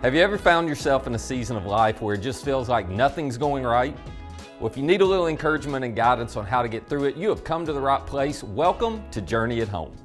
Have you ever found yourself in a season of life where it just feels like nothing's going right? Well, if you need a little encouragement and guidance on how to get through it, you have come to the right place. Welcome to Journey at Home.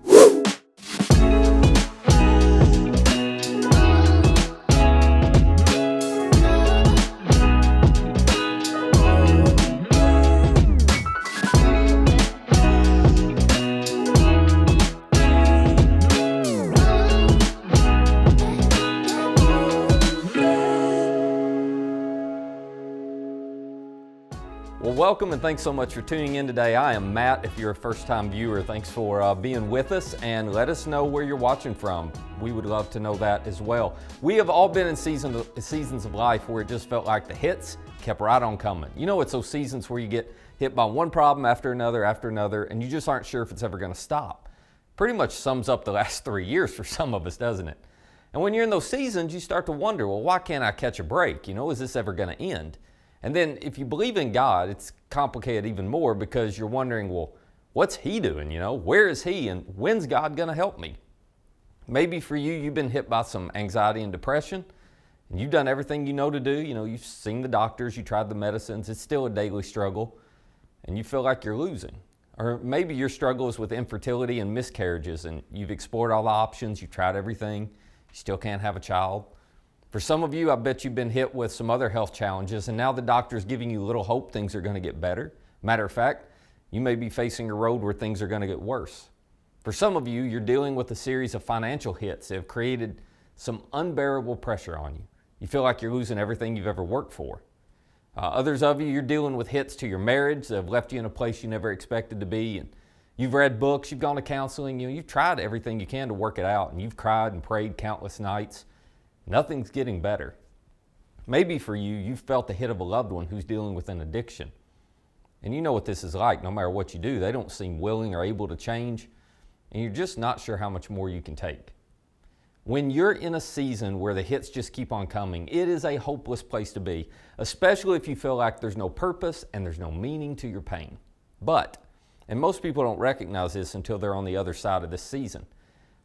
Well, welcome and thanks so much for tuning in today. I am Matt. If you're a first-time viewer, thanks for being with us, and let us know where you're watching from. We would love to know that as well. We have all been in seasons of life where it just felt like the hits kept right on coming. You know, it's those seasons where you get hit by one problem after another, and you just aren't sure if it's ever going to stop. Pretty much sums up the last 3 years for some of us, doesn't it? And when you're in those seasons, you start to wonder, well, why can't I catch a break? You know, is this ever going to end? And then if you believe in God, it's complicated even more because you're wondering, well, what's He doing? You know, where is He and when's God going to help me? Maybe for you, you've been hit by some anxiety and depression and you've done everything you know to do. You know, you've seen the doctors, you tried the medicines. It's still a daily struggle and you feel like you're losing. Or maybe your struggle is with infertility and miscarriages and you've explored all the options, you've tried everything, you still can't have a child. For some of you, I bet you've been hit with some other health challenges and now the doctor's giving you little hope things are going to get better. Matter of fact, you may be facing a road where things are going to get worse. For some of you, you're dealing with a series of financial hits that have created some unbearable pressure on you. You feel like you're losing everything you've ever worked for. Others of you, you're dealing with hits to your marriage that have left you in a place you never expected to be. And you've read books, you've gone to counseling, you've tried everything you can to work it out and you've cried and prayed countless nights. Nothing's getting better. Maybe for you, you've felt the hit of a loved one who's dealing with an addiction. And you know what this is like. No matter what you do, they don't seem willing or able to change, and you're just not sure how much more you can take. When you're in a season where the hits just keep on coming, it is a hopeless place to be, especially if you feel like there's no purpose and there's no meaning to your pain. But, and most people don't recognize this until they're on the other side of this season,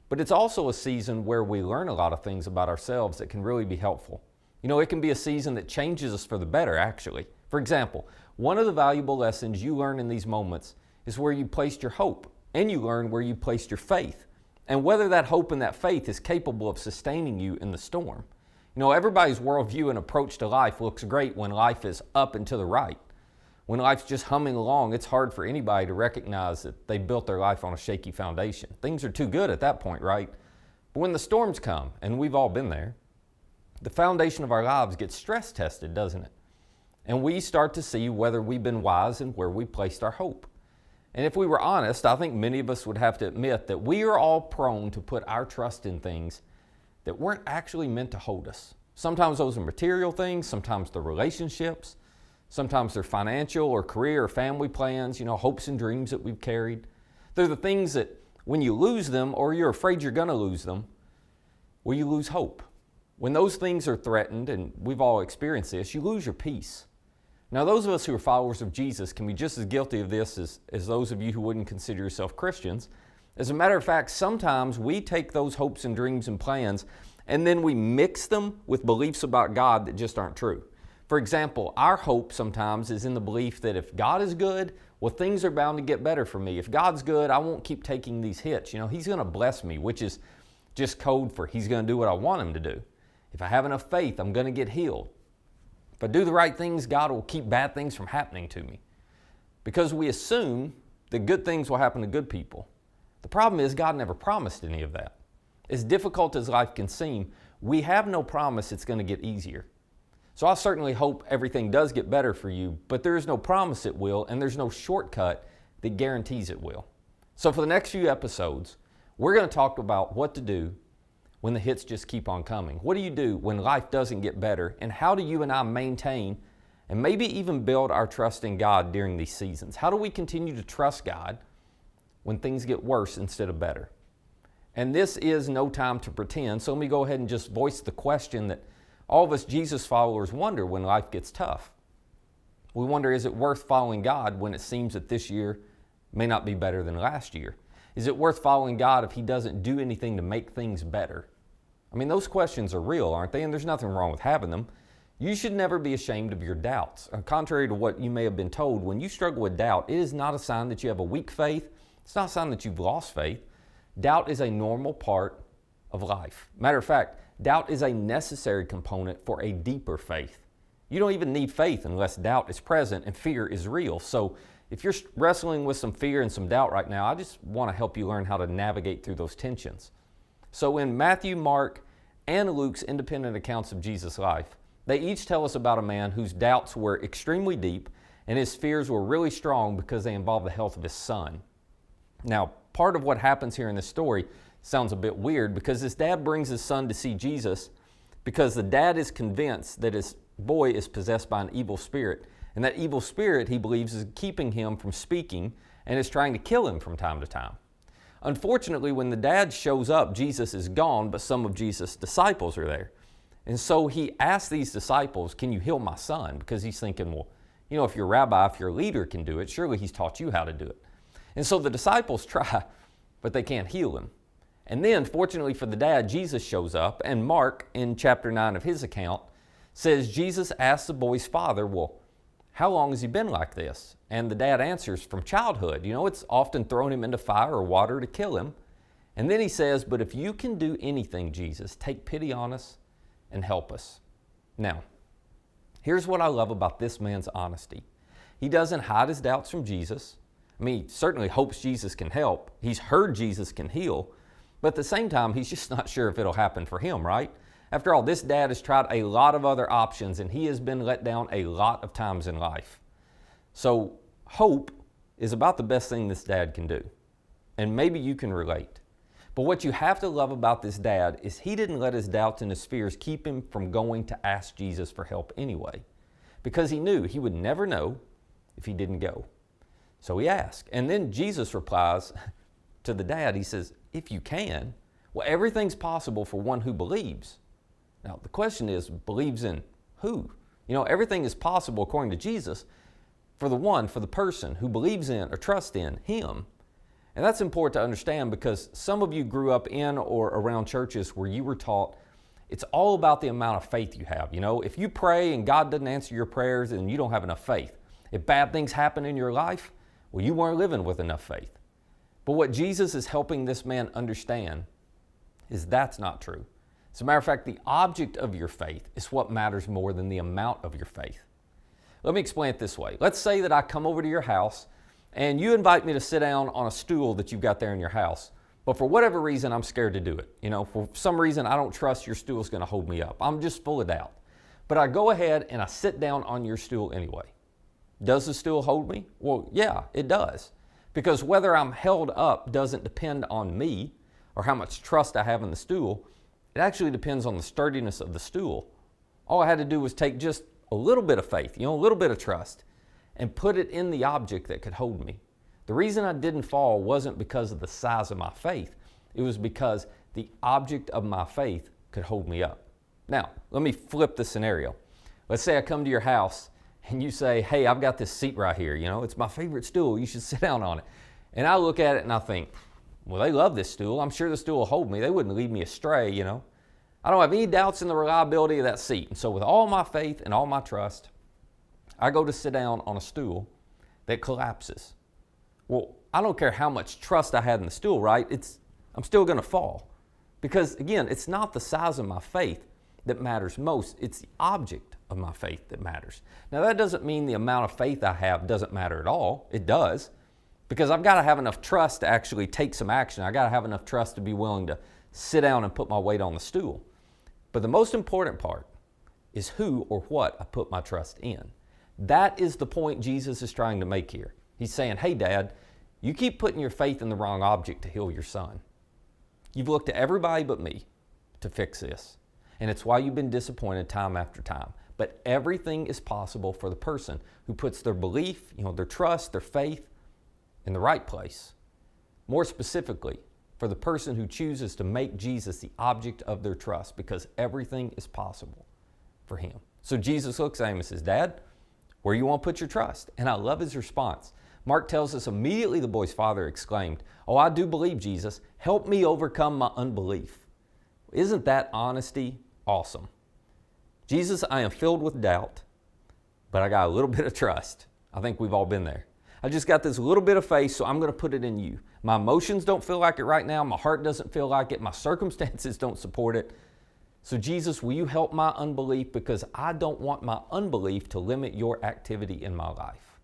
but it's also a season where we learn a lot of things about ourselves that can really be helpful. You know, it can be a season that changes us for the better, actually. For example, one of the valuable lessons you learn in these moments is where you placed your hope, and you learn where you placed your faith, and whether that hope and that faith is capable of sustaining you in the storm. You know, everybody's worldview and approach to life looks great when life is up and to the right. When life's just humming along, it's hard for anybody to recognize that they built their life on a shaky foundation. Things are too good at that point, right? But when the storms come, and we've all been there, the foundation of our lives gets stress tested, doesn't it? And we start to see whether we've been wise and where we placed our hope. And if we were honest, I think many of us would have to admit that we are all prone to put our trust in things that weren't actually meant to hold us. Sometimes those are material things, sometimes they're relationships, sometimes they're financial or career or family plans, you know, hopes and dreams that we've carried. They're the things that when you lose them or you're afraid you're going to lose them, well, you lose hope. When those things are threatened, and we've all experienced this, you lose your peace. Now, those of us who are followers of Jesus can be just as guilty of this as those of you who wouldn't consider yourself Christians. As a matter of fact, sometimes we take those hopes and dreams and plans and then we mix them with beliefs about God that just aren't true. For example, our hope sometimes is in the belief that if God is good, well, things are bound to get better for me. If God's good, I won't keep taking these hits. You know, He's going to bless me, which is just code for He's going to do what I want Him to do. If I have enough faith, I'm going to get healed. If I do the right things, God will keep bad things from happening to me. Because we assume that good things will happen to good people. The problem is God never promised any of that. As difficult as life can seem, we have no promise it's going to get easier. So I certainly hope everything does get better for you, but there is no promise it will, and there's no shortcut that guarantees it will. So for the next few episodes, we're going to talk about what to do when the hits just keep on coming. What do you do when life doesn't get better, and how do you and I maintain and maybe even build our trust in God during these seasons? How do we continue to trust God when things get worse instead of better? And this is no time to pretend, so let me go ahead and just voice the question that all of us Jesus followers wonder when life gets tough. We wonder, is it worth following God when it seems that this year may not be better than last year? Is it worth following God if He doesn't do anything to make things better? I mean, those questions are real, aren't they? And there's nothing wrong with having them. You should never be ashamed of your doubts. Contrary to what you may have been told, when you struggle with doubt, it is not a sign that you have a weak faith. It's not a sign that you've lost faith. Doubt is a normal part of life. Matter of fact, doubt is a necessary component for a deeper faith. You don't even need faith unless doubt is present and fear is real. So if you're wrestling with some fear and some doubt right now, I just want to help you learn how to navigate through those tensions. So in Matthew, Mark, and Luke's independent accounts of Jesus' life, they each tell us about a man whose doubts were extremely deep and his fears were really strong because they involved the health of his son. Now, part of what happens here in this story sounds a bit weird because his dad brings his son to see Jesus because the dad is convinced that his boy is possessed by an evil spirit. And that evil spirit, he believes, is keeping him from speaking and is trying to kill him from time to time. Unfortunately, when the dad shows up, Jesus is gone, but some of Jesus' disciples are there. And so he asks these disciples, can you heal my son? Because he's thinking, well, you know, if your rabbi, if your leader can do it, surely he's taught you how to do it. And so the disciples try, but they can't heal him. And then, fortunately for the dad, Jesus shows up, and Mark, in chapter 9 of his account, says Jesus asked the boy's father, well, how long has he been like this? And the dad answers, from childhood. You know, it's often thrown him into fire or water to kill him. And then he says, but if you can do anything, Jesus, take pity on us and help us. Now, here's what I love about this man's honesty. He doesn't hide his doubts from Jesus. I mean, he certainly hopes Jesus can help. He's heard Jesus can heal. But at the same time, he's just not sure if it'll happen for him, right? After all, this dad has tried a lot of other options and he has been let down a lot of times in life. So hope is about the best thing this dad can do. And maybe you can relate. But what you have to love about this dad is he didn't let his doubts and his fears keep him from going to ask Jesus for help anyway. Because he knew he would never know if he didn't go. So he asked. And then Jesus replies to the dad, he says, if you can, well, everything's possible for one who believes. Now, the question is, believes in who? You know, everything is possible according to Jesus for the person who believes in or trusts in him. And that's important to understand because some of you grew up in or around churches where you were taught it's all about the amount of faith you have. You know, if you pray and God doesn't answer your prayers, then you don't have enough faith. If bad things happen in your life, well, you weren't living with enough faith. But what Jesus is helping this man understand is that's not true. As a matter of fact, the object of your faith is what matters more than the amount of your faith. Let me explain it this way. Let's say that I come over to your house and you invite me to sit down on a stool that you've got there in your house. But for whatever reason, I'm scared to do it. You know, for some reason, I don't trust your stool's going to hold me up. I'm just full of doubt. But I go ahead and I sit down on your stool anyway. Does the stool hold me? Well, yeah, it does. Because whether I'm held up doesn't depend on me or how much trust I have in the stool. It actually depends on the sturdiness of the stool. All I had to do was take just a little bit of faith, a little bit of trust, and put it in the object that could hold me. The reason I didn't fall wasn't because of the size of my faith. It was because the object of my faith could hold me up. Now, let me flip the scenario. Let's say I come to your house and you say, hey, I've got this seat right here. It's my favorite stool. You should sit down on it. And I look at it and I think, well, they love this stool. I'm sure the stool will hold me. They wouldn't lead me astray, I don't have any doubts in the reliability of that seat. And so with all my faith and all my trust, I go to sit down on a stool that collapses. Well, I don't care how much trust I had in the stool, right? I'm still going to fall. Because again, it's not the size of my faith that matters most. It's the object of my faith that matters. Now, that doesn't mean the amount of faith I have doesn't matter at all. It does. Because I've got to have enough trust to actually take some action. I've got to have enough trust to be willing to sit down and put my weight on the stool. But the most important part is who or what I put my trust in. That is the point Jesus is trying to make here. He's saying, hey, Dad, you keep putting your faith in the wrong object to heal your son. You've looked to everybody but me to fix this. And it's why you've been disappointed time after time. But everything is possible for the person who puts their belief, their trust, their faith in the right place. More specifically, for the person who chooses to make Jesus the object of their trust, because everything is possible for him. So Jesus looks at him and says, Dad, where you want to put your trust? And I love his response. Mark tells us immediately the boy's father exclaimed, oh, I do believe, Jesus. Help me overcome my unbelief. Isn't that honesty awesome? Jesus, I am filled with doubt, but I got a little bit of trust. I think we've all been there. I just got this little bit of faith, so I'm going to put it in you. My emotions don't feel like it right now. My heart doesn't feel like it. My circumstances don't support it. So Jesus, will you help my unbelief, because I don't want my unbelief to limit your activity in my life.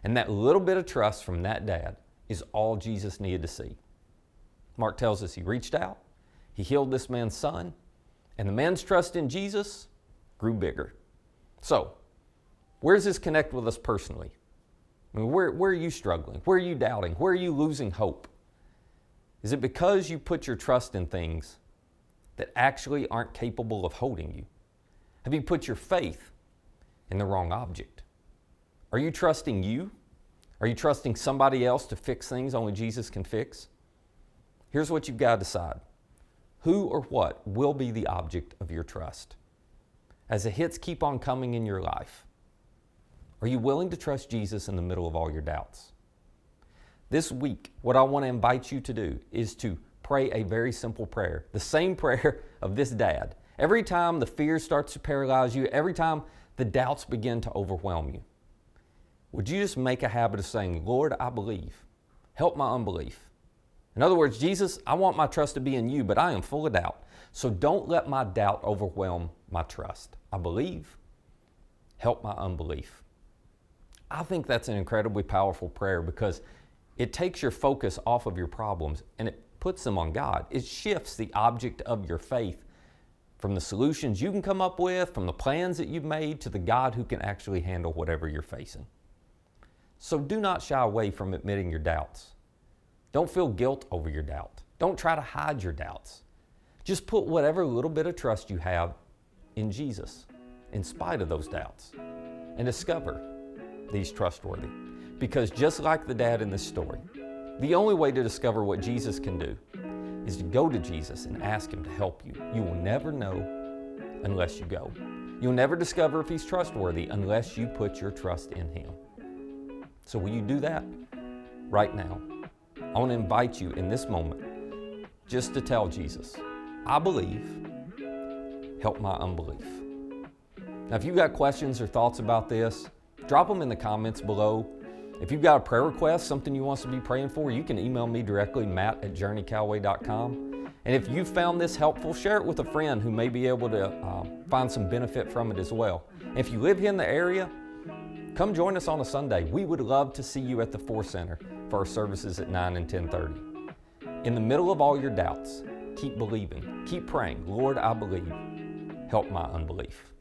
And that little bit of trust from that dad is all Jesus needed to see. Mark tells us he reached out, he healed this man's son, and the man's trust in Jesus grew bigger. So, where does this connect with us personally? I mean, where are you struggling? Where are you doubting? Where are you losing hope? Is it because you put your trust in things that actually aren't capable of holding you? Have you put your faith in the wrong object? Are you trusting you? Are you trusting somebody else to fix things only Jesus can fix? Here's what you've got to decide. Who or what will be the object of your trust? As the hits keep on coming in your life, are you willing to trust Jesus in the middle of all your doubts? This week, what I want to invite you to do is to pray a very simple prayer, the same prayer of this dad. Every time the fear starts to paralyze you, every time the doubts begin to overwhelm you, would you just make a habit of saying, Lord, I believe. Help my unbelief. In other words, Jesus, I want my trust to be in you, but I am full of doubt. So don't let my doubt overwhelm my trust. I believe. Help my unbelief. I think that's an incredibly powerful prayer, because it takes your focus off of your problems and it puts them on God. It shifts the object of your faith from the solutions you can come up with, from the plans that you've made, to the God who can actually handle whatever you're facing. So do not shy away from admitting your doubts. Don't feel guilt over your doubt. Don't try to hide your doubts. Just put whatever little bit of trust you have in Jesus, in spite of those doubts, and discover these trustworthy. Because just like the dad in this story, the only way to discover what Jesus can do is to go to Jesus and ask him to help you. You will never know unless you go. You'll never discover if he's trustworthy unless you put your trust in him. So will you do that right now? I want to invite you in this moment just to tell Jesus, I believe, help my unbelief. Now, if you've got questions or thoughts about this, drop them in the comments below. If you've got a prayer request, something you want us to be praying for, you can email me directly, matt@journeycalway.com. And if you found this helpful, share it with a friend who may be able to find some benefit from it as well. And if you live here in the area, come join us on a Sunday. We would love to see you at the 4 Center for our services at 9 and 10:30. In the middle of all your doubts, keep believing, keep praying. Lord, I believe. Help my unbelief.